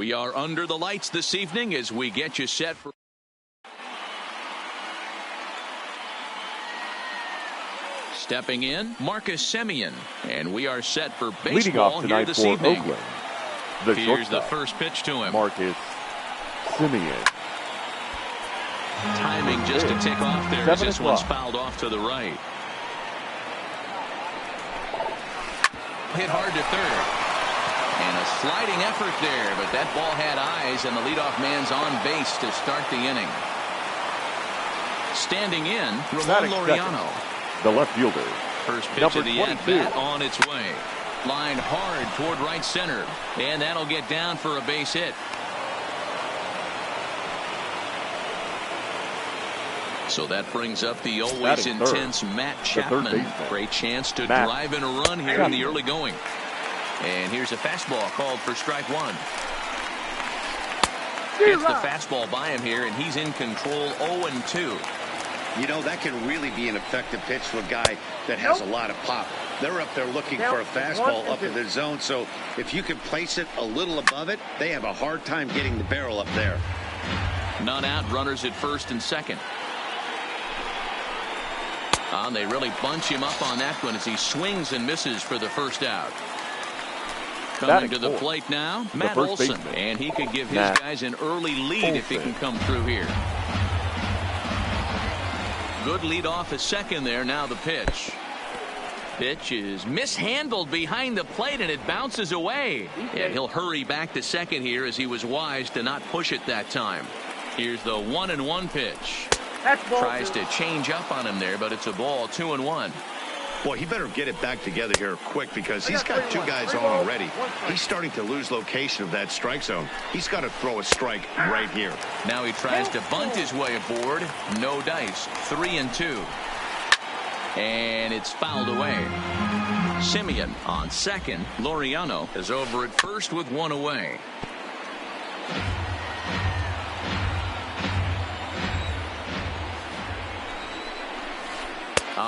We are under the lights this evening as we get you set for stepping in, Marcus Semien, and we are set for baseball here this evening. Oakland, Here's the first pitch to him. Marcus Semien. Timing just a tick off there as this one's fouled off to the right. Hit hard to third. And a sliding effort there, but that ball had eyes, and the leadoff man's on base to start the inning. Standing in, Ramon Laureano. The left fielder. First pitch of the at-bat on its way. Lined hard toward right center, and that'll get down for a base hit. So that brings up the always intense Matt Chapman. Great chance to drive in a run here in the early going. And here's a fastball called for strike one. Gets the fastball by him here, and he's in control 0-2. You know, that can really be an effective pitch for a guy that has a lot of pop. They're up there looking for a fastball up in the zone, so if you can place it a little above it, they have a hard time getting the barrel up there. None out, runners at first and second. They really bunch him up on that one as he swings and misses for the first out. Coming to the plate now, Matt Olson, and he could give his guys an early lead if he can come through here. Good lead off at second there. Now the pitch. Pitch is mishandled behind the plate, and it bounces away. And he'll hurry back to second here as he was wise to not push it that time. Here's the 1-1 pitch. Tries to change up on him there, but it's a ball. 2-1. Boy, he better get it back together here quick because he's got two guys on already. He's starting to lose location of that strike zone. He's got to throw a strike right here. Now he tries to bunt his way aboard. No dice. 3-2. And it's fouled away. Semien on second. Laureano is over at first with one away.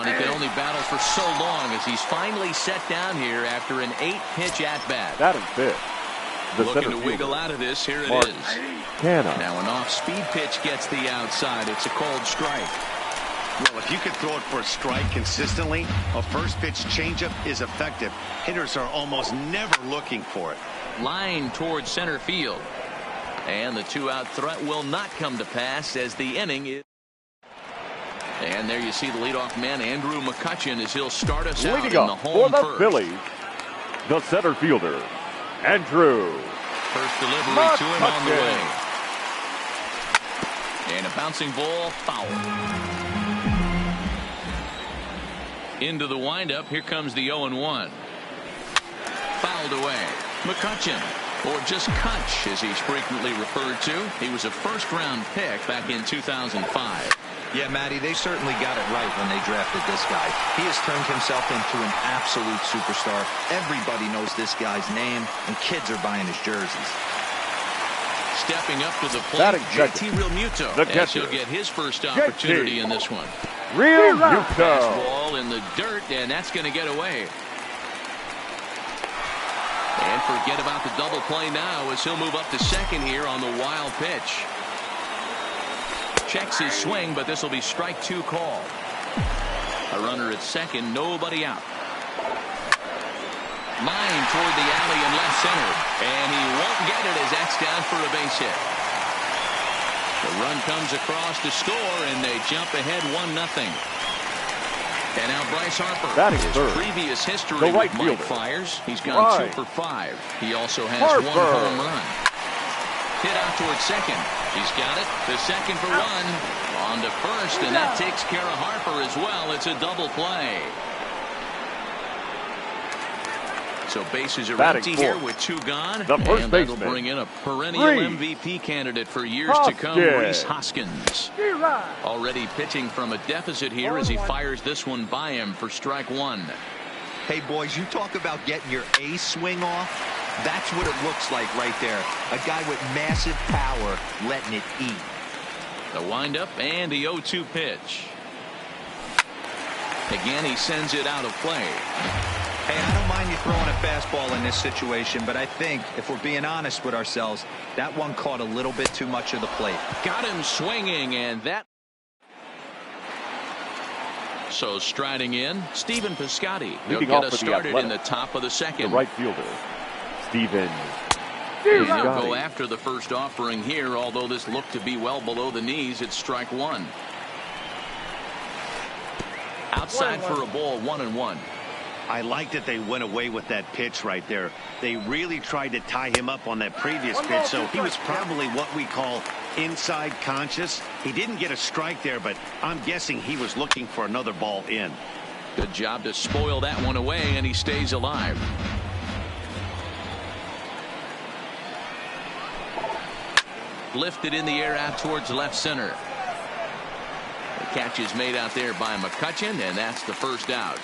He can only battle for so long as he's finally set down here after an 8-pitch at-bat. That is it. Looking to wiggle out of this. Here it is. Now an off-speed pitch gets the outside. It's a cold strike. Well, if you can throw it for a strike consistently, a first-pitch changeup is effective. Hitters are almost never looking for it. Line towards center field. And the two-out threat will not come to pass as the inning is. And there you see the leadoff man, Andrew McCutchen, as he'll start us out in the home for the first. Phillies, the center fielder, Andrew. First delivery to him on the way. And a bouncing ball, foul. Into the windup, here comes the 0-1. Fouled away. McCutchen, or just Kutch, as he's frequently referred to. He was a first-round pick back in 2005. Yeah, Matty, they certainly got it right when they drafted this guy. He has turned himself into an absolute superstar. Everybody knows this guy's name, and kids are buying his jerseys. Stepping up to the plate, JT Realmuto, as he'll get his first opportunity in this one. Realmuto. Ball in the dirt, and that's going to get away. And forget about the double play now as he'll move up to second here on the wild pitch. Checks his swing, but this will be strike two call. A runner at second, nobody out. Line toward the alley in left center, and he won't get it as that's down for a base hit. The run comes across to score, and they jump ahead 1-0. And now Bryce Harper. His previous history with Mike Fiers. He's gone 2 for 5. He also has 1 home run. Hit out towards second. He's got it. The second for 1. On to first, and that takes care of Harper as well. It's a double play. So bases are empty here with 2 gone. And that'll bring in a perennial MVP candidate for years to come, Rhys Hoskins. Already pitching from a deficit here as he fires this one by him for strike 1. Hey, boys, you talk about getting your A swing off. That's what it looks like right there. A guy with massive power letting it eat. The windup and the 0-2 pitch. Again, he sends it out of play. Hey, I don't mind you throwing a fastball in this situation, but I think, if we're being honest with ourselves, that one caught a little bit too much of the plate. Got him swinging, and that. So striding in, Stephen Piscotty. He'll get us started in the top of the second. The right fielder, Stephen. And he'll go after the first offering here, although this looked to be well below the knees. It's strike one. Outside for a ball, 1-1. I like that they went away with that pitch right there. They really tried to tie him up on that previous pitch, so he was probably what we call inside conscious. He didn't get a strike there, but I'm guessing he was looking for another ball in. Good job to spoil that one away, and he stays alive. Lifted in the air out towards left center. The catch is made out there by McCutchen, and that's the first out.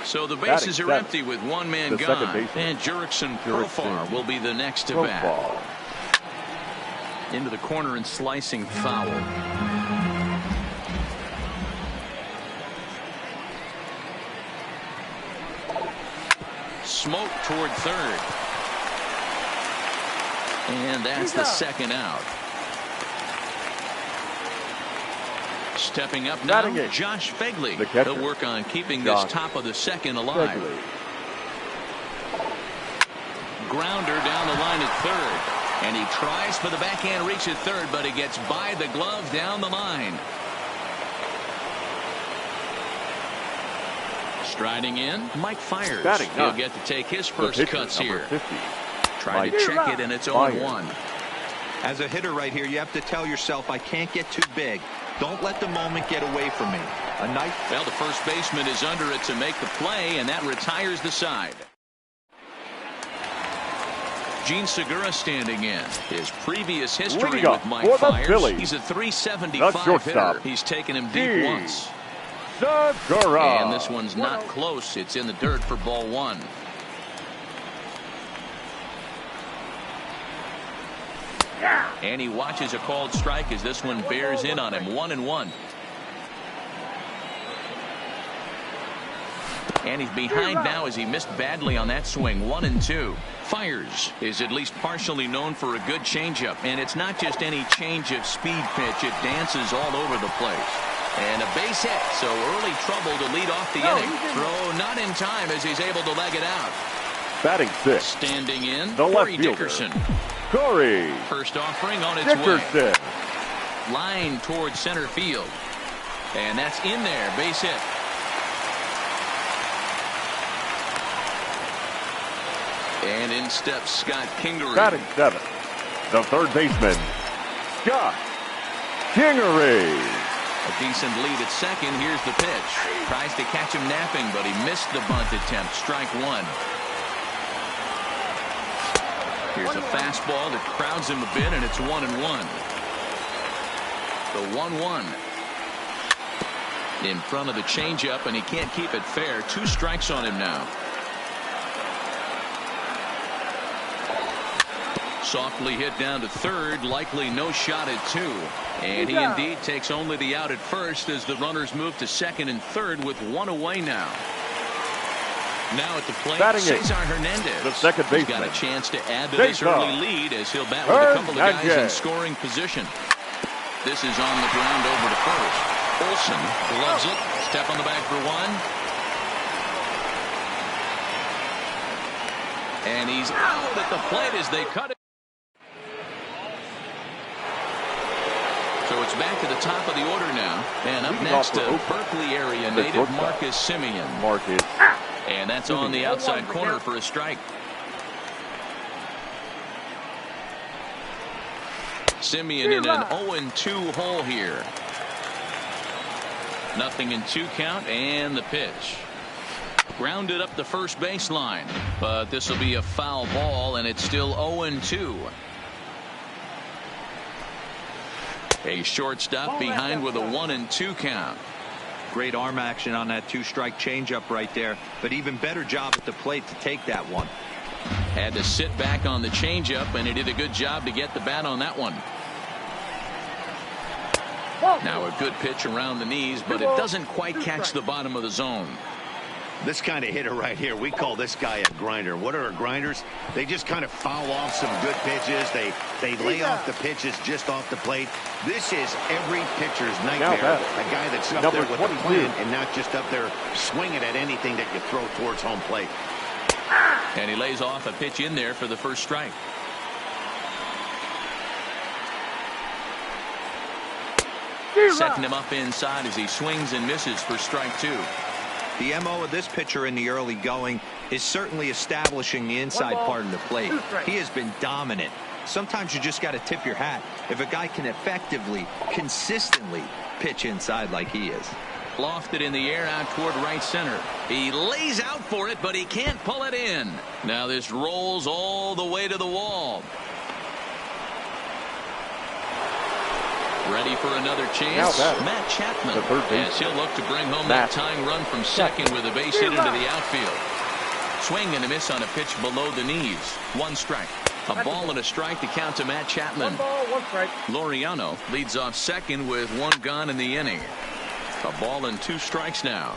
So the bases are empty with one man gone, and Jurickson Profar will be the next to bat. Into the corner and slicing foul. Smoke toward third. And that's the second out. Stepping up now, Josh Fegley. He'll work on keeping this top of the second alive. Grounder down the line at third. And he tries for the backhand reach at third, but he gets by the glove down the line. Striding in, Mike Fiers. He'll get to take his first cuts here. Try to check it, and it's 0-1. As a hitter right here, you have to tell yourself, I can't get too big. Don't let the moment get away from me. Well, the first baseman is under it to make the play, and that retires the side. Gene Segura standing in. His previous history with Mike Fiers. He's a .375 hitter. He's taken him deep once. Segura. And this one's not close. It's in the dirt for ball one. And he watches a called strike as this one bears in on him. 1-1. And he's behind now as he missed badly on that swing. 1-2. Fiers is at least partially known for a good changeup, and it's not just any change of speed pitch. It dances all over the place. And a base hit, so early trouble to lead off the inning. Throw not in time as he's able to leg it out. Batting sixth. Standing in, the Corey left fielder, Dickerson. Corey. First offering on its Dickerson. way. Line towards center field. And that's in there. Base hit. And in steps Scott Kingery. Batting seventh. The third baseman, Scott Kingery. A decent lead at second. Here's the pitch. Tries to catch him napping, but he missed the bunt attempt. Strike one. Here's a fastball that crowds him a bit, and it's 1-1. The 1-1. In front of the changeup, and he can't keep it fair. 2 strikes on him now. Softly hit down to third, likely no shot at 2. And he indeed takes only the out at first as the runners move to second and third with 1 away now. Now at the plate, Cesar Hernandez. The second baseman. He's got a chance to add to this early lead as he'll bat with a couple of guys in scoring position. This is on the ground over to first. Olsen gloves it. Step on the bag for 1. And he's out at the plate as they cut it. So it's back to the top of the order now. And up next to Berkeley area native Marcus Semien. And that's on the outside corner for a strike. Semien in an 0-2 hole here. 0-2 count, and the pitch. Grounded up the first baseline, but this will be a foul ball, and it's still 0-2. A shortstop behind with a 1-2 count. Great arm action on that 2-strike changeup right there, but even better job at the plate to take that one. Had to sit back on the changeup, and he did a good job to get the bat on that one. Now a good pitch around the knees, but it doesn't quite catch the bottom of the zone. This kind of hitter right here, we call this guy a grinder. What are grinders? They just kind of foul off some good pitches. They lay off the pitches just off the plate. This is every pitcher's nightmare. A guy that's up there with a plan and not just up there swinging at anything that you throw towards home plate. And he lays off a pitch in there for the first strike. Setting him up inside as he swings and misses for strike 2. The MO of this pitcher in the early going is certainly establishing the inside part of the plate. He has been dominant. Sometimes you just got to tip your hat if a guy can effectively, consistently pitch inside like he is. Lofted in the air out toward right center. He lays out for it, but he can't pull it in. Now this rolls all the way to the wall. Ready for another chance. Matt Chapman. Yes, he'll look to bring home that tying run from second with a base hit into the outfield. Swing and a miss on a pitch below the knees. 1 strike. A ball and a strike to count to Matt Chapman. 1 ball, 1 strike. Laureano leads off second with 1 gone in the inning. A ball and 2 strikes now.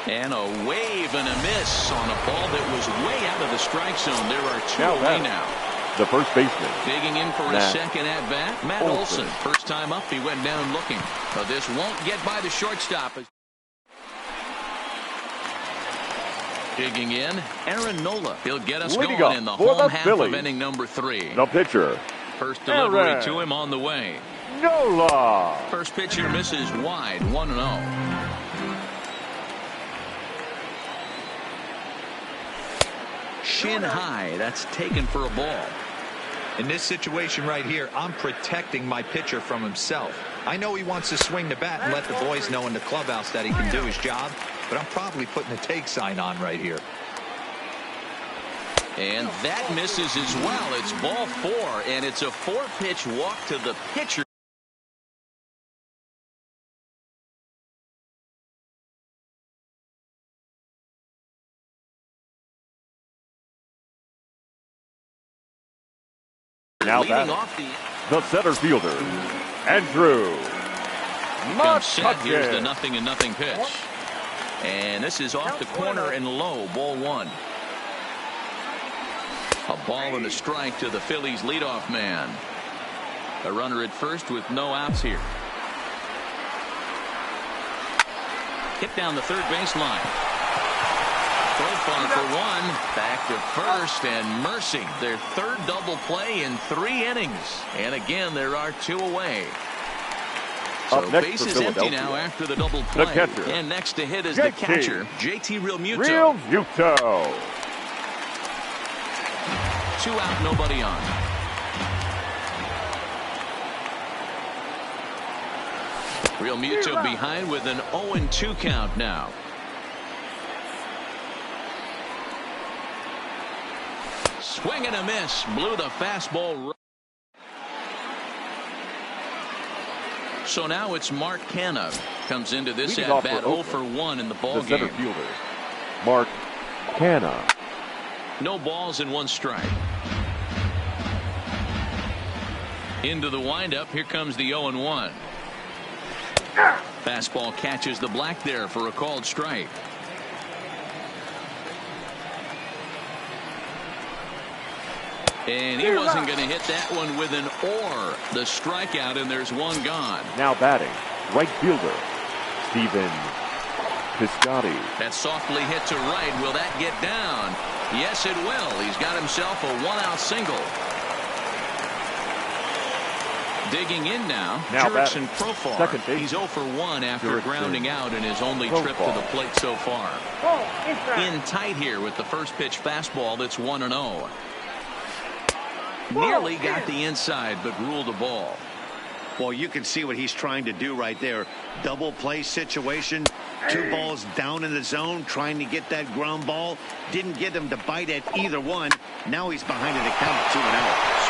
And a wave and a miss on a ball that was way out of the strike zone. There are 2 away now. The first baseman. Digging in for a second at bat, Matt Olson. First time up, he went down looking. But this won't get by the shortstop. Digging in, Aaron Nola. He'll get us going in the home half of inning number 3. The pitcher. First delivery to him on the way. Nola. First pitcher misses wide, 1-0. Shin high, that's taken for a ball. In this situation right here, I'm protecting my pitcher from himself. I know he wants to swing the bat and let the boys know in the clubhouse that he can do his job, but I'm probably putting a take sign on right here. And that misses as well. It's ball 4, and it's a 4-pitch walk to the pitcher. Now off the center fielder, Andrew. Here's the 0-0 pitch. And this is off the corner and low, ball 1. A ball and a strike to the Phillies leadoff man. A runner at first with no outs here. Hit down the third baseline. Throw far for 1. Back to first, and mercy. Their 3rd double play in 3 innings. And again, there are 2 away. So base is empty now after the double play. And next to hit is the catcher, JT Realmuto. 2 out, nobody on. Realmuto behind with an 0-2 count now. Swing and a miss. Blew the fastball. So now it's Mark Canha. Comes into this at bat 0 for 1 in the ball game. Center fielder, Mark Canha. No balls and 1 strike. Into the windup. Here comes the 0-1. Fastball catches the black there for a called strike. And he wasn't going to hit that one with an or. The strikeout, and there's 1 gone. Now batting, right fielder, Stephen Piscotty. That softly hit to right. Will that get down? Yes, it will. He's got himself a 1-out single. Digging in now Jurickson Profar. He's 0 for 1 after grounding out in his only trip to the plate so far. In tight here with the first pitch fastball that's 1-0. Nearly got the inside, but ruled a ball. Well, you can see what he's trying to do right there. Double play situation. 2 balls down in the zone, trying to get that ground ball. Didn't get him to bite at either one. Now he's behind in the count, 2-0.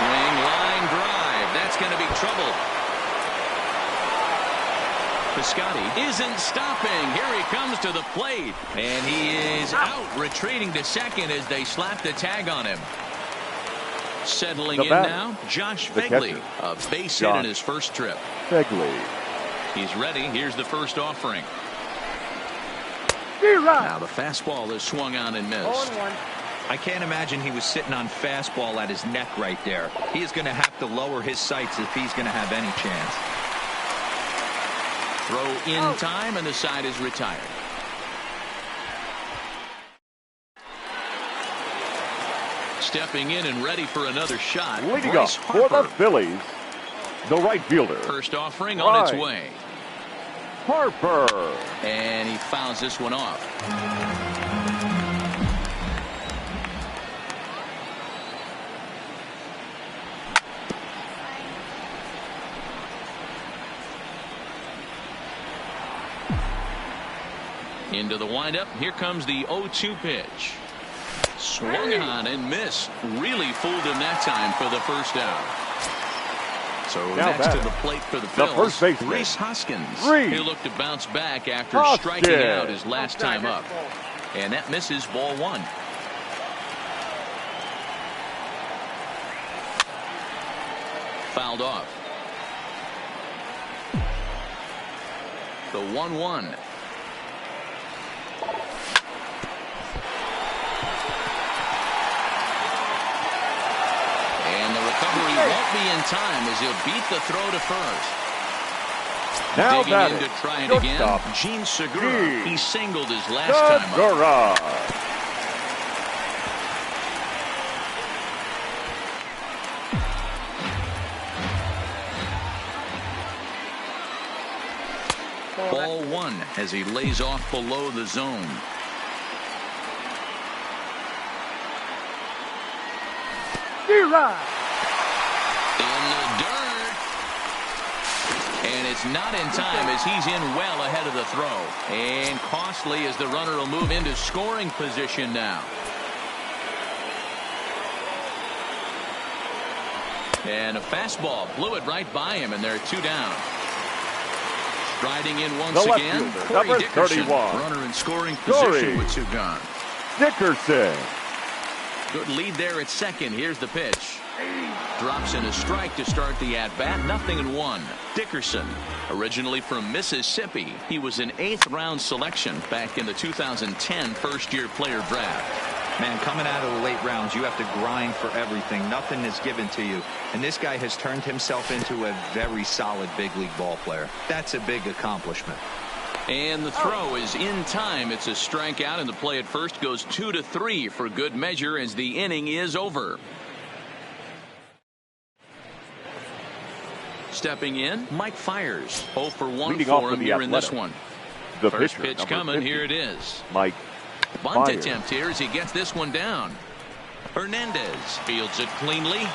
Swing, line drive. That's going to be trouble. Piscotty isn't stopping. Here he comes to the plate. And he is out, retreating to second as they slap the tag on him. Settling in now, Josh Fegley, a base hit in his first trip. Fegley. He's ready. Here's the first offering. Now the fastball is swung on and missed. I can't imagine he was sitting on fastball at his neck right there. He is going to have to lower his sights if he's going to have any chance. Throw in time, and the side is retired. Stepping in and ready for another shot. Leading up for the Phillies, the right fielder. First offering on its way. Harper. And he fouls this one off. Into the windup. Here comes the 0-2 pitch. Swung on and missed. Really fooled him that time for the first out. So now next to the plate for the Phils, first baseman, Rhys Hoskins. He'll look to bounce back after striking out his last time up. And that misses, ball one. Fouled off. The 1-1. Recovery won't be in time as he'll beat the throw to first. Now digging in to try it again. Gene Segura. He singled his last time up. Ball one as he lays off below the zone. It's not in time as he's in well ahead of the throw. And costly as the runner will move into scoring position now. And a fastball blew it right by him, and they're two down. Striding in once again, number Dickerson, 31. runner in scoring position with two gone. Dickerson. Good lead there at second. Here's the pitch. Drops in a strike to start the at-bat. 0-1. Dickerson, originally from Mississippi. He was an 8th round selection back in the 2010 first-year player draft. Man, coming out of the late rounds, you have to grind for everything. Nothing is given to you. And this guy has turned himself into a very solid big league ball player. That's a big accomplishment. And the throw is in time. It's a strikeout, and the play at first goes 2-3 for good measure as the inning is over. Stepping in, Mike Fiers. 0 for 1 for him here in this one. The first pitcher, pitch coming. 50. Here it is. Mike Bunt Fiers. attempt here as he gets this one down. Hernandez fields it cleanly.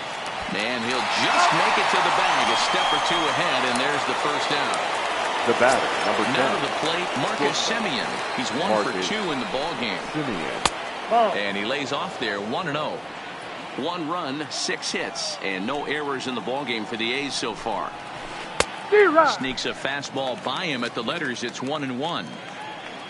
And he'll just make it to the bag a step or two ahead, and there's the first out. The batter, number 10. Now to the plate, Marcus Semien. He's 1 for 2 in the ball game. And he lays off there, 1-0. 1 run, 6 hits, and no errors in the ball game for the A's so far. Sneaks a fastball by him at the letters. It's 1-1.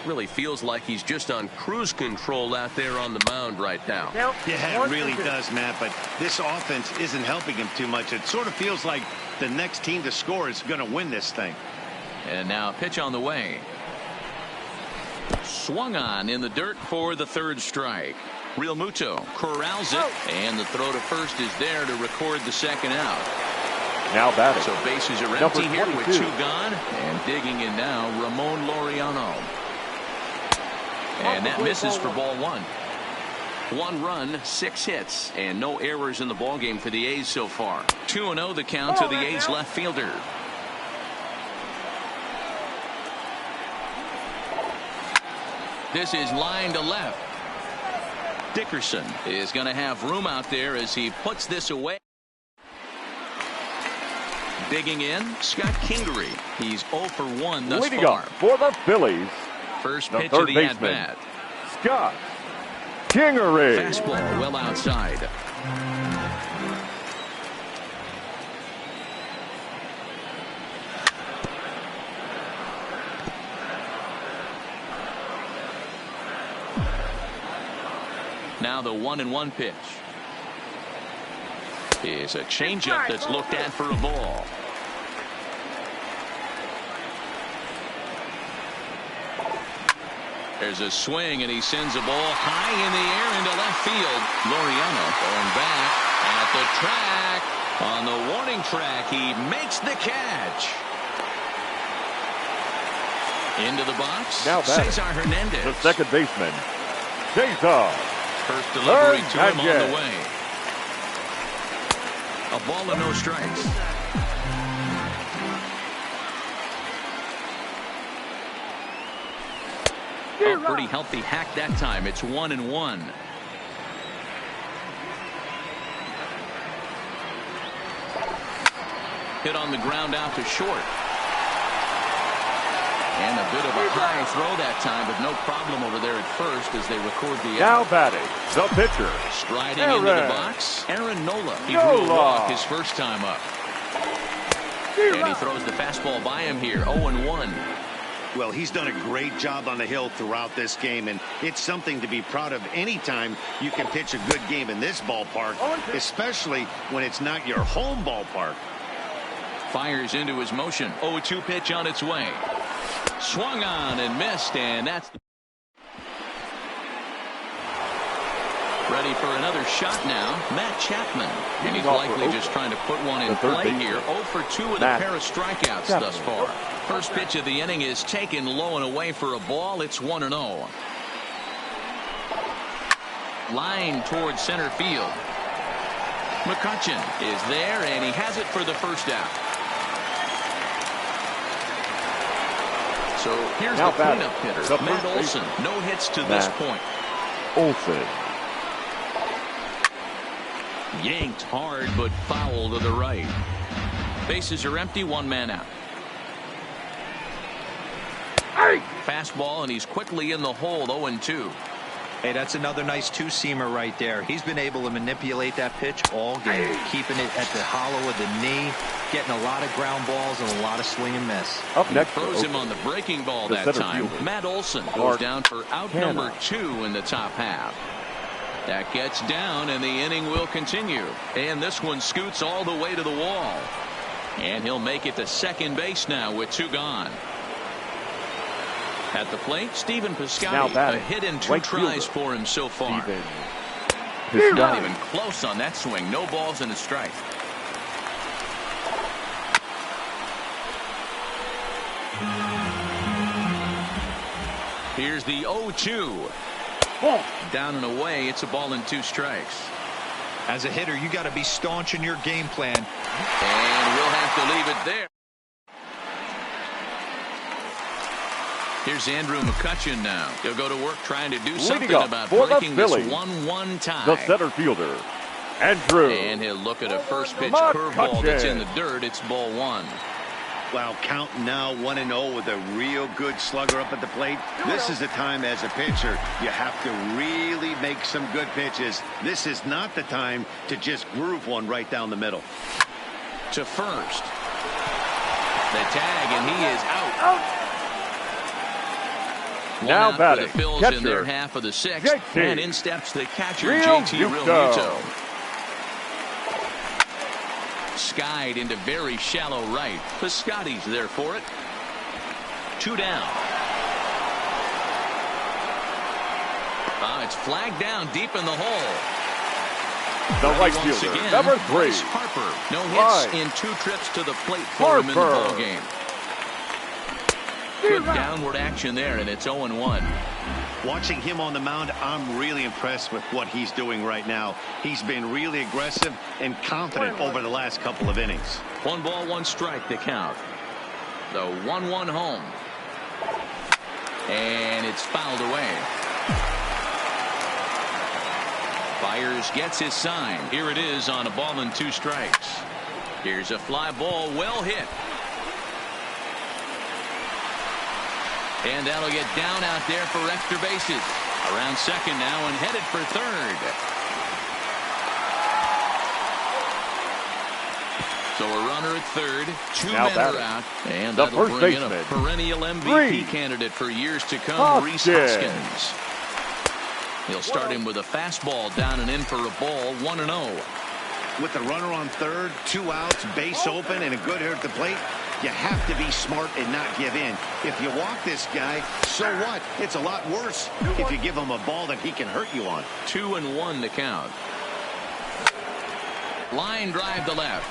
Really feels like he's just on cruise control out there on the mound right now. Yeah, it really does, Matt, but this offense isn't helping him too much. It sort of feels like the next team to score is going to win this thing. And now pitch on the way. Swung on in the dirt for the third strike. Real Muto corrals it, and the throw to first is there to record the second out. Now batting. So bases are empty here with 2 gone, and digging in now, Ramon Laureano. And that misses for ball 1. 1 run, 6 hits, and no errors in the ballgame for the A's so far. 2-0 the count to the A's left fielder. This is line to left. Dickerson is going to have room out there as he puts this away. Digging in, Scott Kingery. He's 0 for 1 thus Leading far. up for the Phillies. First the pitch third of the baseman, at-bat. Scott Kingery. Fastball well outside. Now the 1-1 pitch. is a changeup that's looked at for a ball. There's a swing, and he sends a ball high in the air into left field. Laureano going back at the track. On the warning track, he makes the catch. Into the box, Now Cesar Hernandez. the second baseman, Cesar. First delivery to him on Hernandez. the way. A ball and no strikes. A pretty healthy hack that time. It's 1-1. Hit on the ground out to short. And a bit of a high throw that time, but no problem over there at first as they record the Now out. batting, the pitcher, Striding Aaron. into the box, Aaron Nola. He drew a walk his first time up. And he throws the fastball by him here, 0-1. Well, he's done a great job on the hill throughout this game, and it's something to be proud of anytime you can pitch a good game in this ballpark, especially when it's not your home ballpark. Fires into his motion. 0-2 pitch on its way. Swung on and missed, and that's ready for another shot now. Matt Chapman. And he's likely just trying to put one in play here. 0 for 2 with a pair of strikeouts thus far. First pitch of the inning is taken low and away for a ball. It's 1-0. Line towards center field. McCutchen is there, and he has it for the first out. So here's the cleanup hitter, Matt Olson. No hits to this point. Olson. Yanked hard, but foul to the right. Bases are empty, one man out. Fastball, and he's quickly in the hole, 0-2. Hey, that's another nice two-seamer right there. He's been able to manipulate that pitch all game, keeping it at the hollow of the knee, getting a lot of ground balls and a lot of swing and miss. Up next, throws him on the breaking ball that time. fielder. Matt Olson goes down for out number 2 in the top half. That gets down, and the inning will continue. And this one scoots all the way to the wall. And he'll make it to second base now with 2 gone. At the plate, Stephen Piscotty. A hit in 2 tries for him so far. Not even close on that swing. No balls and a strike. Here's the 0-2. Down and away. It's a ball and 2 strikes. As a hitter, you got to be staunch in your game plan. And we'll have to leave it there. Here's Andrew McCutchen now. He'll go to work trying to do something about breaking this 1-1 tie. The center fielder, Andrew. And he'll look at a first pitch curveball that's in the dirt. It's ball 1. Wow, count now 1-0 with a real good slugger up at the plate. This is the time as a pitcher you have to really make some good pitches. This is not the time to just groove one right down the middle. To first. The tag, and he is out. Now batting, the Phils catcher, in their half of the 6th, and in steps the catcher, Real JT Muto. Skied into very shallow right. Piscotty's there for it. 2 down. It's flagged down deep in the hole. The right Once fielder, again, number 3. Bryce Harper. No hits in 2 trips to the plate for him in the ball game. Good downward action there, and it's 0-1. Watching him on the mound, I'm really impressed with what he's doing right now. He's been really aggressive and confident over the last couple of innings. 1 ball, 1 strike to count. The 1-1 home. And it's fouled away. Byers gets his sign. Here it is on a ball and 2 strikes. Here's a fly ball, well hit. And that'll get down out there for extra bases. Around second now and headed for third. So a runner at third. 2 men are out. And that'll bring in a perennial MVP candidate for years to come, Rhys Hoskins. He'll start him with a fastball down and in for a ball, 1-0. with the runner on third, 2 outs, base open, and a good hitter at the plate, you have to be smart and not give in. If you walk this guy, so what? It's a lot worse if you give him a ball that he can hurt you on. 2-1 to count. Line drive to left.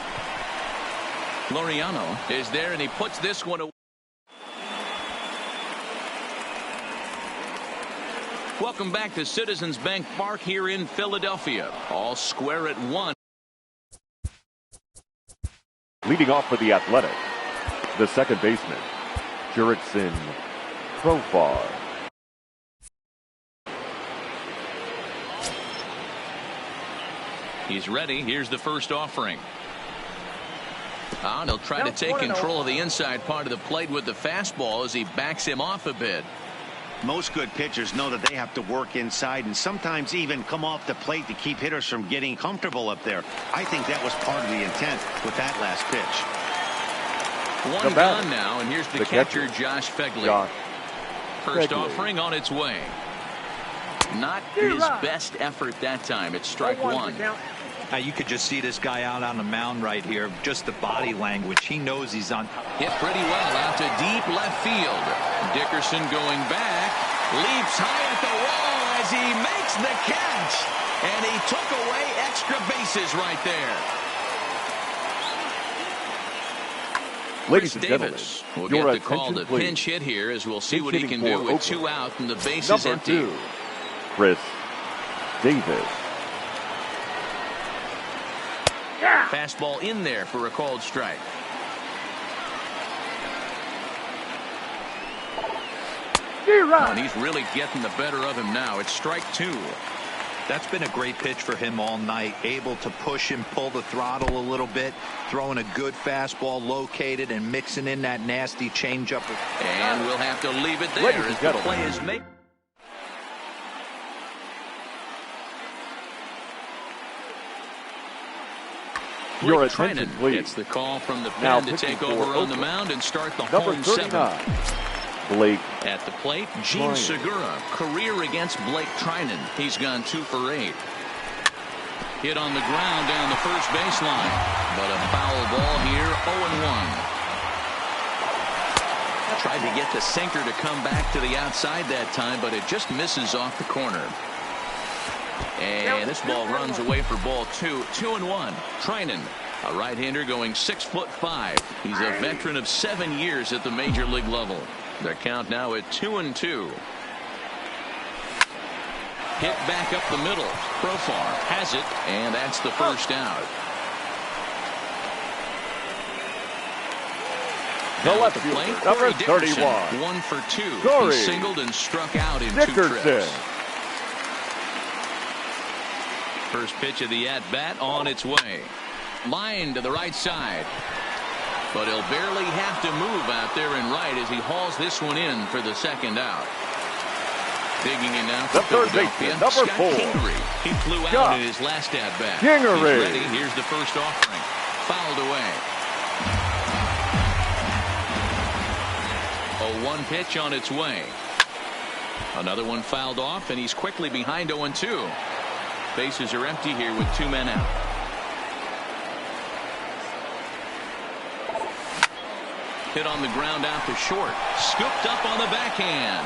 Laureano is there, and he puts this one away. Welcome back to Citizens Bank Park here in Philadelphia. All square at 1. Leading off for the Athletics, the second baseman, Jurickson Profar. He's ready. Here's the first offering. And he'll try to take control of the inside part of the plate with the fastball as he backs him off a bit. Most good pitchers know that they have to work inside and sometimes even come off the plate to keep hitters from getting comfortable up there. I think that was part of the intent with that last pitch. One gone now, and here's the catcher, Josh Fegley. First offering on its way. Not his best effort that time. It's strike one. Now you could just see this guy out on the mound right here. Just the body language. He knows he's on. Hit pretty well out to deep left field. Dickerson going back. Leaps high at the wall as he makes the catch. And he took away extra bases right there. Ladies and Davis will gentlemen, get the call to pinch hit here as we'll see what he can do with 2 out and the base is empty. Number 2, Chris Davis. Fastball in there for a called strike. And he's really getting the better of him now. It's strike 2. That's been a great pitch for him all night. Able to push him, pull the throttle a little bit, throwing a good fastball located and mixing in that nasty changeup. And we'll have to leave it there as the play is made. Your attention, please. It's the call from the pen to take over on the mound and start the home seventh. Blake at the plate, Gene Segura, career against Blake Trinan. He's gone 2 for 8. Hit on the ground down the first baseline, but a foul ball here, 0-1. Tried to get the sinker to come back to the outside that time, but it just misses off the corner. And this ball runs away for ball 2. 2-1. Trinan, a right-hander going 6'5". He's a veteran of 7 years at the major league level. Their count now at 2-2. Hit back up the middle. Profar has it, and that's the first out. The left plate, number Dickerson, 31. 1 for 2. Corey He singled and struck out in Dickerson. 2 trips. First pitch of the at-bat on its way. Line to the right side. But he'll barely have to move out there and right as he hauls this one in for the second out. Digging in now for Philadelphia, number Scott 4. Kingery. He flew out in his last at-bat. Kingery. He's ready. Here's the first offering. Fouled away. A 1 pitch on its way. Another one fouled off, and he's quickly behind 0-2. Bases are empty here with 2 men out. Hit on the ground out to short. Scooped up on the backhand.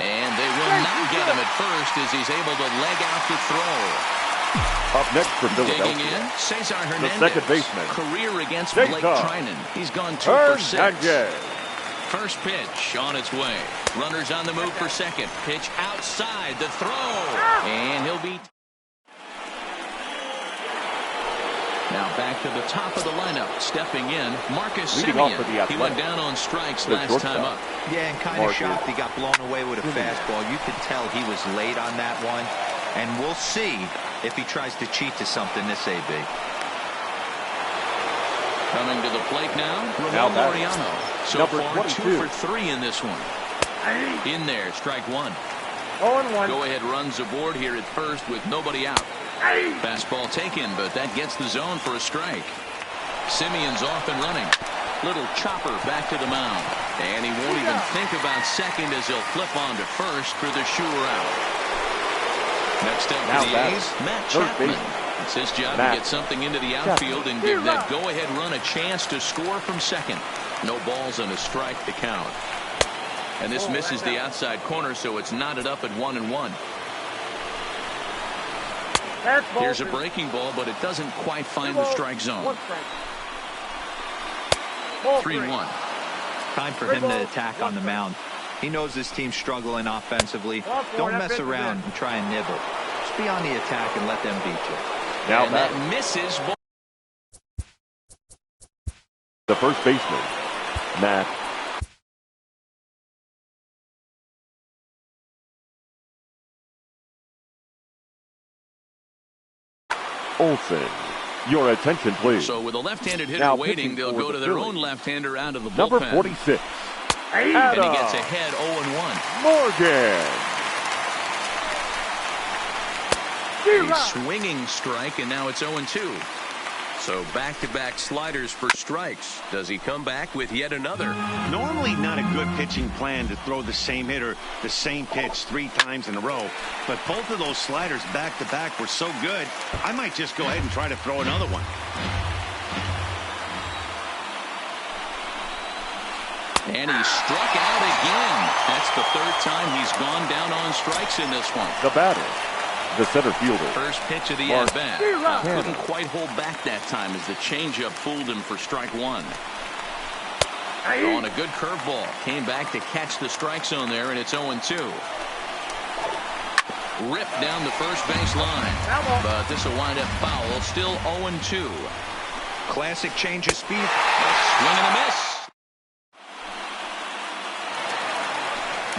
And they will not get him at first as he's able to leg out the throw. Up next for Philadelphia. Digging in, Cesar Hernandez. The second baseman. Career against Blake Trinan. He's gone 2 for 6. First pitch on its way. Runners on the move for second. Pitch outside the throw. And he'll be... Now back to the top of the lineup. Stepping in, Marcus Semien. He went down on strikes last time up. Yeah, and kind of shocked he got blown away with a fastball. You could tell he was late on that one. And we'll see if he tries to cheat to something this AB. Coming to the plate now, Ramon Laureano. So far, 2 for 3 in this one. In there, strike 1. 0-1. Go-ahead runs aboard here at first with nobody out. Fastball taken, but that gets the zone for a strike. Semien's off and running. Little chopper back to the mound. And he won't even think about second as he'll flip on to first for the sure out. Next up for the A's, Matt Chapman. It's his job to get something into the outfield and give that go-ahead run a chance to score from second. No balls and a strike to count. And this misses the outside corner, so it's knotted up at 1-1. Here's a breaking ball, but it doesn't quite find the strike zone. 3-1. Time for him to attack on the mound. He knows this team's struggling offensively. Don't mess around and try and nibble. Just be on the attack and let them beat you. Now and that misses. The first baseman, Matt Olson. Your attention, please. So with a left-handed hitter waiting, they'll go to their own left-hander out of the bullpen. Number 46. And he gets ahead 0-1. Morgan. A swinging strike, and now it's 0-2. So back-to-back sliders for strikes. Does he come back with yet another? Normally not a good pitching plan to throw the same hitter the same pitch 3 times in a row. But both of those sliders back-to-back were so good, I might just go ahead and try to throw another one. And he struck out again. That's the 3rd time he's gone down on strikes in this one. The batter, the center fielder. First pitch of the at-bat. Couldn't quite hold back that time as the changeup fooled him for strike 1. On a good curveball. Came back to catch the strike zone there, and it's 0-2. Ripped down the first base line. But this will wind up foul. Still 0-2. Classic change of speed. Swing and a miss.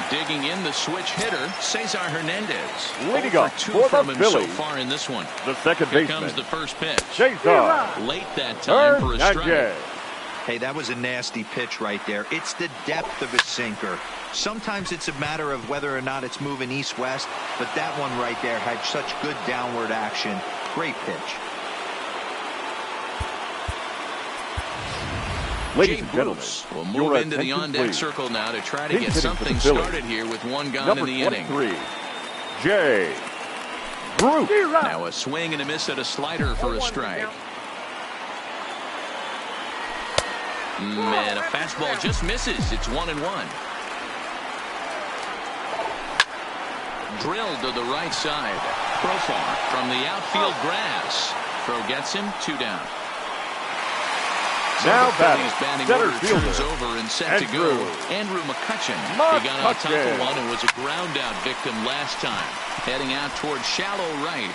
Digging in the switch hitter, Cesar Hernandez. Leading up 2 for from the him Phillies. so far in this one. The second Here baseman. comes the first pitch. Cesar Late that time for a strike. Hernandez. Hey, that was a nasty pitch right there. It's the depth of his sinker. Sometimes it's a matter of whether or not it's moving east-west, but that one right there had such good downward action. Great pitch. Ladies Jay and gentlemen, Bruce will move into the on-deck circle now to try to get something started here with 1 gone in the inning. Number 23, Jay Bruce. Now a swing and a miss at a slider for a strike. And a fastball just misses. It's 1-1. Drilled to the right side. Profar from the outfield grass. Throw gets him. 2 down. So now batting center turns fielder over and set to go. Andrew McCutcheon. He got on top of one and was a ground out victim last time. Heading out towards shallow right.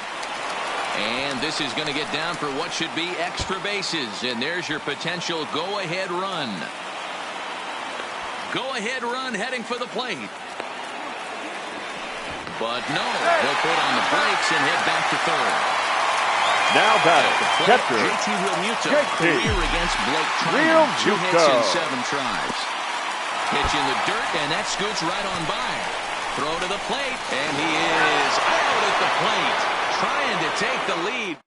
And this is going to get down for what should be extra bases. And there's your potential go-ahead run. Go-ahead run heading for the plate. But no, he'll put on the brakes and head back to third. Now batting catcher JT Realmuto. Career against Blake Trinan. 2 hits in 7 tries. Pitch in the dirt, and that scoots right on by. Throw to the plate, and he is out at the plate, trying to take the lead.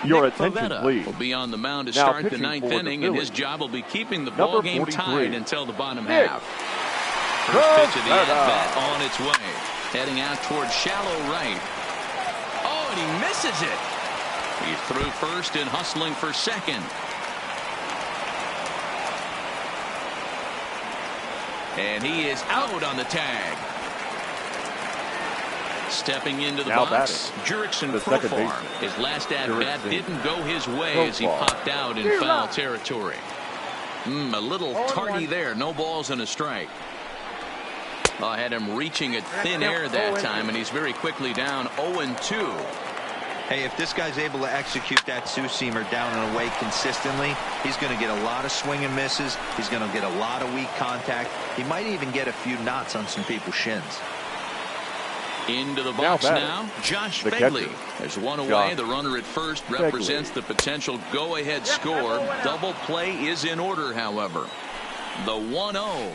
Your Nick attention, Pivetta please. will be on the mound to Now start the 9th inning, and his job will be keeping the ball game tied until the bottom half. First pitch of the at-bat on its way. Heading out towards shallow right. Oh, and he misses it. He threw first and hustling for second. And he is out on the tag. Stepping into the box, Jurickson Profar. His last at-bat didn't go his way as he popped out in foul territory. A little tardy there. No balls and a strike. I had him reaching at thin air that time, and he's very quickly down 0-2. Hey, if this guy's able to execute that two-seamer down and away consistently, he's going to get a lot of swing and misses. He's going to get a lot of weak contact. He might even get a few knots on some people's shins. Into the box now, Josh Begley. There's one away. The runner at first represents the potential go-ahead score. Double play is in order, however. The 1-0.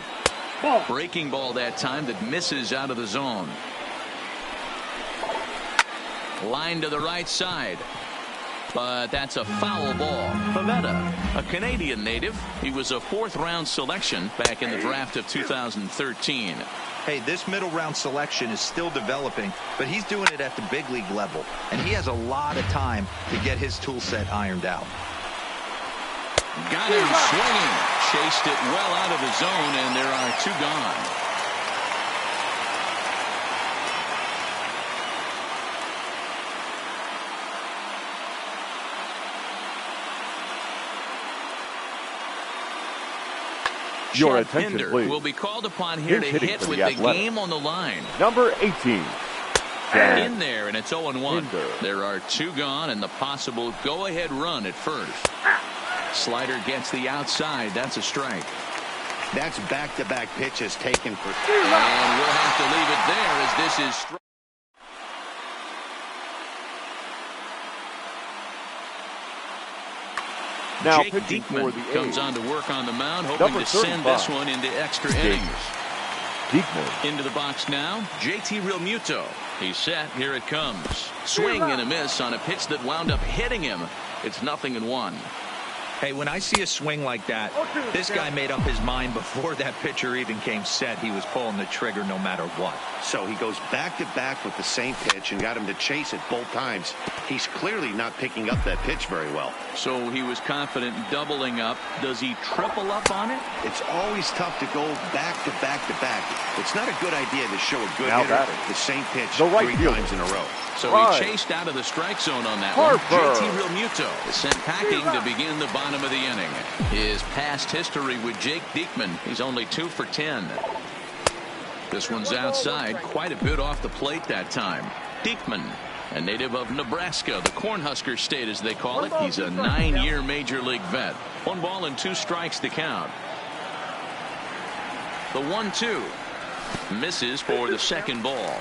Breaking ball that time that misses out of the zone. Line to the right side. but that's a foul ball. Laubete, a Canadian native. He was a fourth-round selection back in the draft of 2013. Hey, this middle-round selection is still developing, but he's doing it at the big league level, and he has a lot of time to get his tool set ironed out. Got him swinging. Chased it well out of the zone, and there are 2 gone. Your Chad attention, Pinder please. will be called upon here to Hitting hit for with the the Athletics. game on the line. Number 18. In there, and it's 0-1. Pinder. There are 2 gone, and the possible go-ahead run at first. Slider gets the outside. That's a strike. That's back-to-back pitches taken for. And we'll have to leave it there as this is strike. Now Jake pitching for Diekman the comes A's. on to work on the mound, hoping Number to send 35. this one into extra innings. Diekman. Into the box now, JT Realmuto. He's set. Here it comes. Swing and a miss on a pitch that wound up hitting him. It's 0-1. Hey, when I see a swing like that, this guy made up his mind before that pitcher even came set. He was pulling the trigger no matter what. So he goes back-to-back with the same pitch and got him to chase it both times. He's clearly not picking up that pitch very well. So he was confident doubling up. Does he triple up on it? It's always tough to go back-to-back-to-back. It's not a good idea to show a good Now hitter batting. the same pitch The right 3 fielder. times in a row. So Right. he chased out of the strike zone on that Harper. one. JT Realmuto is sent packing to begin the bottom of the inning. His past history with Jake Diekman, he's only 2 for 10. This one's outside, quite a bit off the plate that time. Diekman, a native of Nebraska, the Cornhusker State as they call it. He's a 9-year major league vet. 1 ball and 2 strikes to count. The 1-2 misses for the second ball.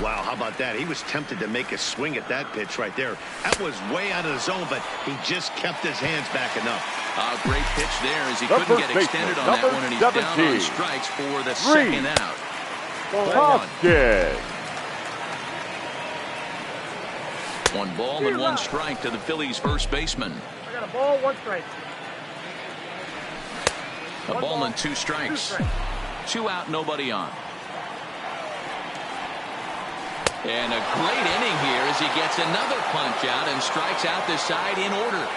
Wow, how about that? He was tempted to make a swing at that pitch right there. That was way out of the zone, but he just kept his hands back enough. A great pitch there as he The couldn't first get extended on baseman, that one, and he's down 17. on strikes for the Three. second out. Hoskins. 1 ball and 1 strike to the Phillies' first baseman. I got a ball, 1 strike. A ball and 2 strikes. 2 out, nobody on. And a great inning here as he gets another punch out and strikes out the side in order.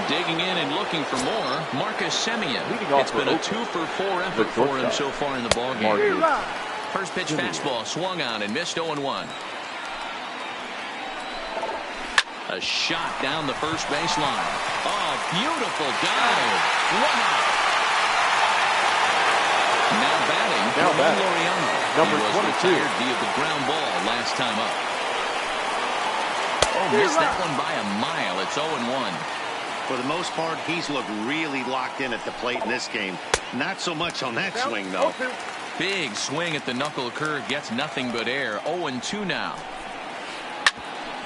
Digging in and looking for more, Marcus Semien. It's been a 2 for 4 effort for him so far in the ballgame. First pitch fastball swung on and missed 0-1. A shot down the first baseline. Oh, beautiful dive. Wow. Now batting, Laureano. Number He was 22. retired via the ground ball last time up. Oh, missed that one by a mile. It's 0-1. For the most part, he's looked really locked in at the plate in this game. Not so much on that swing, though. Big swing at the knuckle curve. Gets nothing but air. 0-2 now.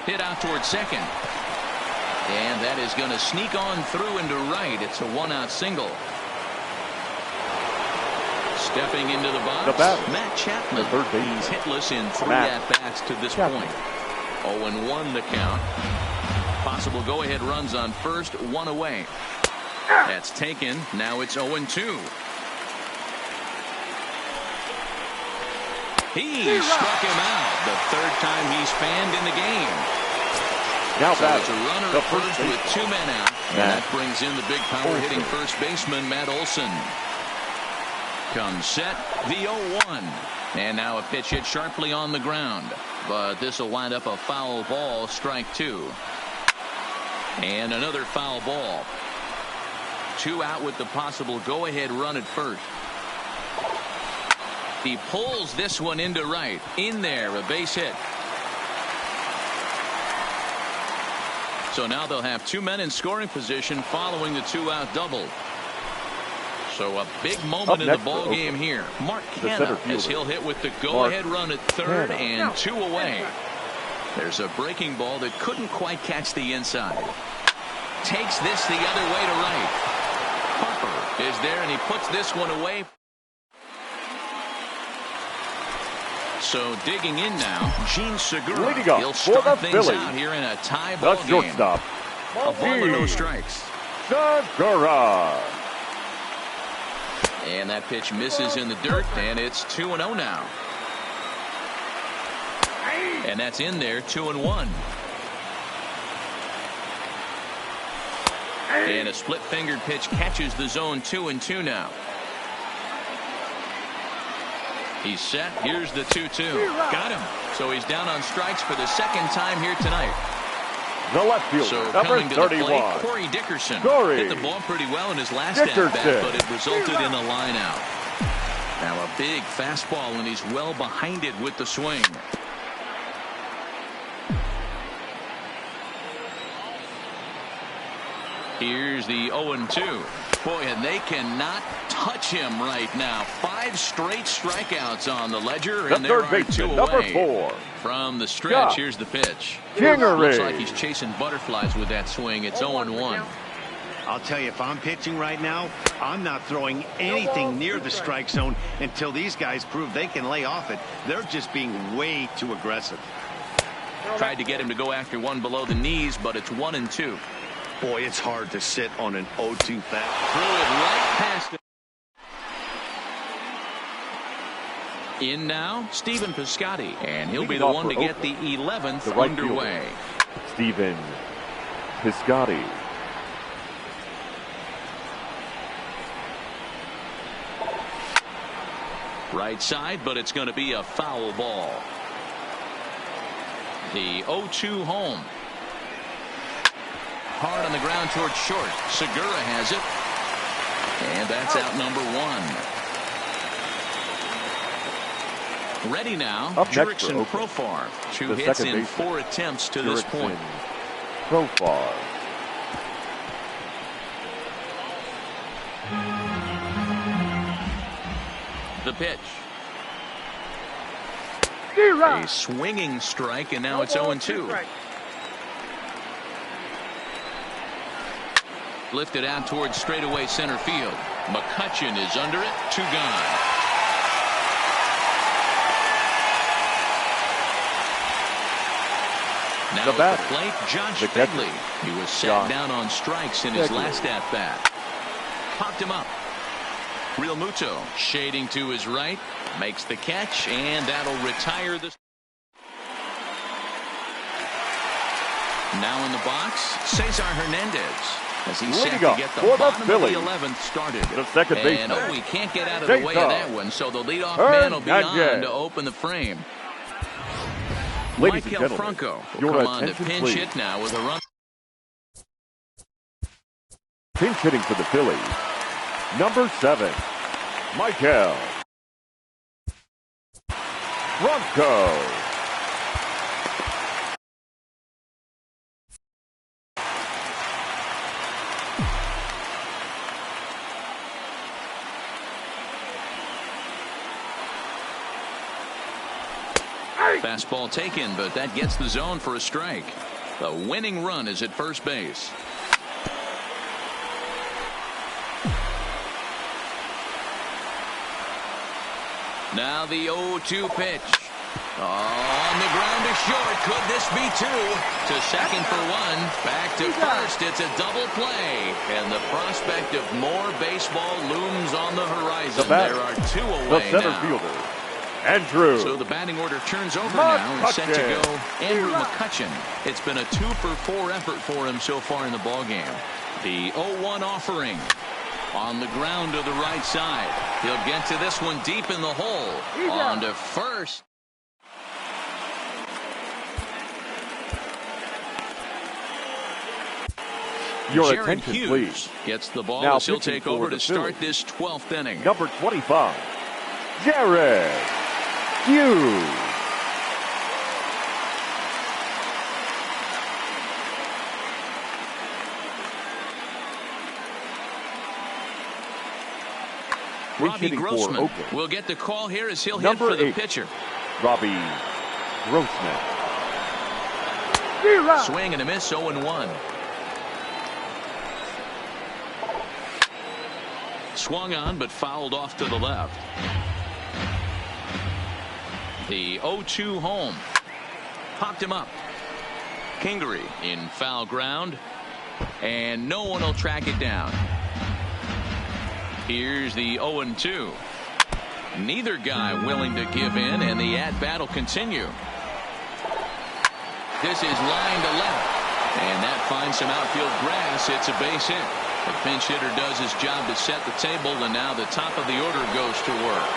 Hit out towards second. And that is going to sneak on through into right. It's a 1-out single. Stepping into the box, Matt Chapman. The third baseman. He's hitless in 3 at-bats to this point. 0-1 the count. Possible go-ahead runs on first, 1 away. That's taken. Now it's 0-2. He struck him out. The 3rd time he's fanned in the game. Now So it's a runner at first with 2 men out. And that brings in the big power-hitting first baseman, Matt Olson. Comes set, the 0-1. And now a pitch hit sharply on the ground. But this will wind up a foul ball, strike 2. And another foul ball. 2 out with the possible go-ahead run at first. He pulls this one into right. In there, a base hit. So now they'll have 2 men in scoring position following the 2-out double. So a big moment in the ball game here. Mark Canha as he'll hit with the go-ahead run at 3rd and 2 away. There's a breaking ball that couldn't quite catch the inside. Takes this the other way to right. Harper is there and he puts this one away. So digging in now, Gene Segura. Leading up He'll for start the things Phillies, out here in a tie ball the game. shortstop, A ball with no strikes. Segura. And that pitch misses in the dirt, and it's 2-0 now. And that's in there, 2-1. And a split-fingered pitch catches the zone, 2-2 now. He's set. Here's the 2-2. Got him. So he's down on strikes for the second time here tonight. The left fielder, So number coming to 31. the plate, Corey Dickerson. Hit the ball pretty well in his last at-bat, but it resulted in a line out. Now a big fastball, and he's well behind it with the swing. Here's the 0-2. Boy, and they cannot touch him right now. 5 straight strikeouts on the ledger, and there are 2 away. Number 4. From the stretch, here's the pitch. Kingery. Looks like he's chasing butterflies with that swing. It's 0-1. I'll tell you, if I'm pitching right now, I'm not throwing anything near the strike zone until these guys prove they can lay off it. They're just being way too aggressive. Tried to get him to go after one below the knees, but it's 1-2. Boy, it's hard to sit on an 0-2 fast. Threw it right past him. In now, Stephen Piscotty, and he'll be the one to get the 11th underway. Stephen Piscotty. Right side, but it's going to be a foul ball. The 0-2 home. Hard on the ground towards short. Segura has it. And that's out number 1. Ready now. Jurickson Profar. 2 hits in 4 attempts to this point. Profar. The pitch. A swinging strike, and now it's 0-2. Lifted out towards straightaway center field. McCutchen is under it. 2 gone. Now at the plate, Josh Begley. He was sat down on strikes in his last at-bat. Popped him up. Real Muto shading to his right. Makes the catch, and that'll retire the... Now in the box, Cesar Hernandez. As he's set to get the bottom of the 11th started. The second baseman. And he can't get out of the way of that one, so the leadoff man will be on to open the frame. Ladies and Maikel gentlemen, Franco will come on to pinch hit now with a run. Pinch hitting for the Phillies, number 7, Maikel Franco. Fastball taken, but that gets the zone for a strike. The winning run is at first base. Now the 0-2 pitch. On the ground to short. Could this be 2? To second for 1. Back to first. It's a double play. And the prospect of more baseball looms on the horizon. There are 2 away the center now. fielder, Andrew. So the batting order turns over now and set to go Andrew McCutchen. It's been a 2-for-4 effort for him so far in the ballgame. The 0-1 offering on the ground to the right side. He'll get to this one deep in the hole. On to first. Your Jared attention, Hughes please. gets the ball Now as he'll pitching take for over the to start Phillies. this 12th inning. Number 25, Jared Hughes. Robbie Grossman will get the call here as he'll hit for the pitcher. Robbie Grossman. Swing and a miss, 0-1. Swung on, but fouled off to the left. The 0-2 home. Popped him up. Kingery in foul ground. And no one will track it down. Here's the 0-2. Neither guy willing to give in, and the at-bat will continue. This is line to left. And that finds some outfield grass. It's a base hit. The pinch hitter does his job to set the table, and now the top of the order goes to work.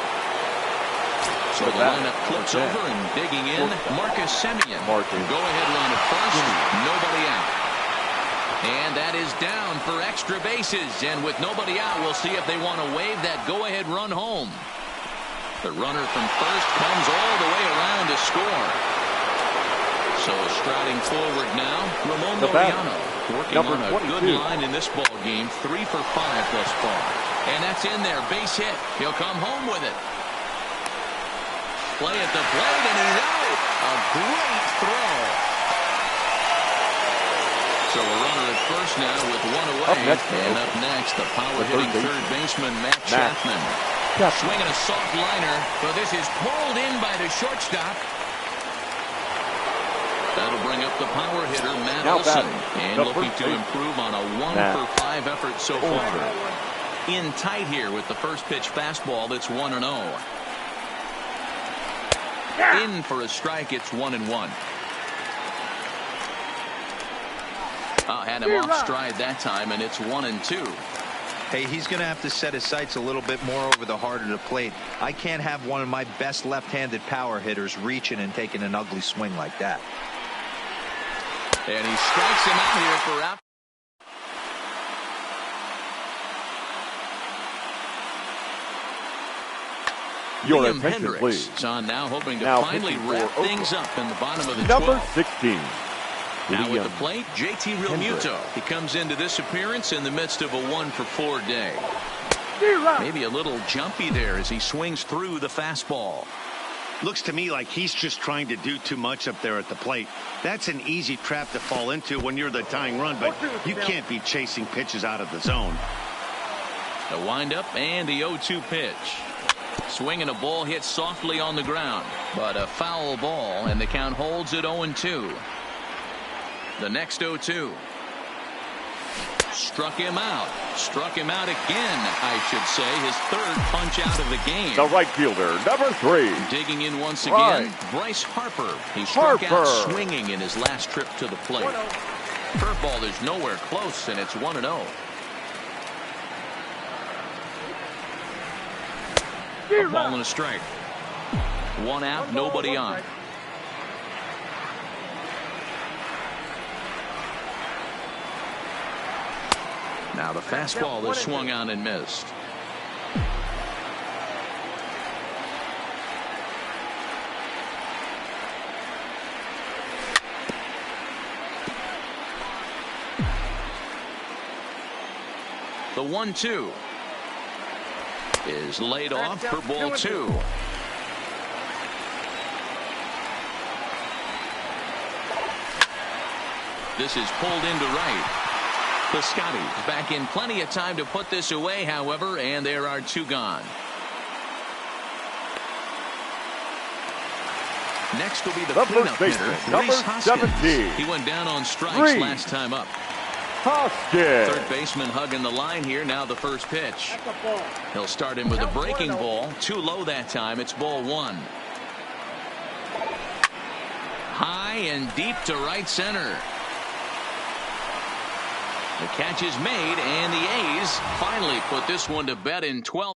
So the lineup flips over, and digging in, Marcus Semien. Go-ahead run at first, nobody out. And that is down for extra bases. And with nobody out, we'll see if they want to wave that go-ahead run home. The runner from first comes all the way around to score. So striding forward now, Ramon Laureano working on a good line in this ball game. 3 for 5 thus far. And that's in there. Base hit. He'll come home with it. Play at the plate, and he's out. A great throw. So a runner at first now with one away. And up next, the power-hitting third baseman, Matt Chapman. Swinging a soft liner, but this is pulled in by the shortstop. That'll bring up the power hitter, Matt Olson. And looking to improve on a 1 for 5 effort so far. In tight here with the first pitch fastball that's 1-0. In for a strike, it's 1-1. Had him off stride that time, and it's 1-2. Hey, he's going to have to set his sights a little bit more over the heart of the plate. I can't have one of my best left-handed power hitters reaching and taking an ugly swing like that. And he strikes him out here for out. Your attention, Hendricks please. on now, hoping to finally wrap things up in the bottom of the 12th. Number 16. Now with the plate, JT Realmuto. He comes into this appearance in the midst of a 1 for 4 day. Maybe a little jumpy there as he swings through the fastball. Looks to me like he's just trying to do too much up there at the plate. That's an easy trap to fall into when you're the tying run, but you can't be chasing pitches out of the zone. The windup and the 0-2 pitch. Swinging a ball hit softly on the ground, but a foul ball, and the count holds at 0-2. The next 0-2. Struck him out. Struck him out again, I should say. His third punch out of the game. The right fielder, number 3. Digging in once again, Bryce Harper. He struck out swinging in his last trip to the plate. Curveball is nowhere close, and it's 1-0. A ball and a strike. 1 out, nobody on. Now the fastball is swung on and missed. The 1-2 is laid off for ball 2. This is pulled into right. Piscotty back in plenty of time to put this away, however, and there are 2 gone. Next will be the cleanup hitter, number Rhys Hoskins. 17. He went down on strikes last time up. Hoskins. Third baseman hugging the line here. Now the first pitch. He'll start him with a breaking ball. Too low that time. It's ball 1. High and deep to right center. The catch is made, and the A's finally put this one to bed in 12.